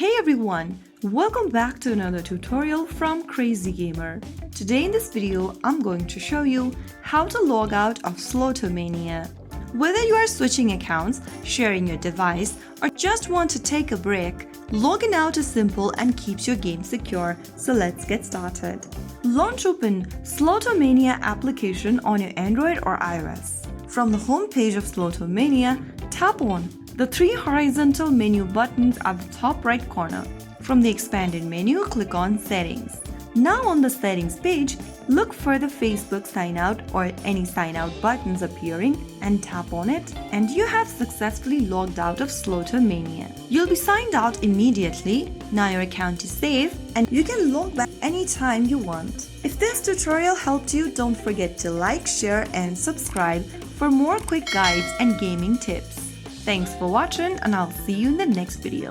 Hey everyone! Welcome back to another tutorial from Crazy Gamer. Today in this video, I'm going to show you how to log out of Slotomania. Whether you are switching accounts, sharing your device, or just want to take a break, logging out is simple and keeps your game secure, so let's get started. Launch open Slotomania application on your Android or iOS. From the home page of Slotomania, tap on the three horizontal menu buttons at the top right corner. From the expanded menu, click on Settings. Now on the Settings page, look for the Facebook sign out or any sign out buttons appearing and tap on it, and you have successfully logged out of Slotomania. You'll be signed out immediately. Now your account is safe and you can log back anytime you want. If this tutorial helped you, don't forget to like, share and subscribe for more quick guides and gaming tips. Thanks for watching and I'll see you in the next video.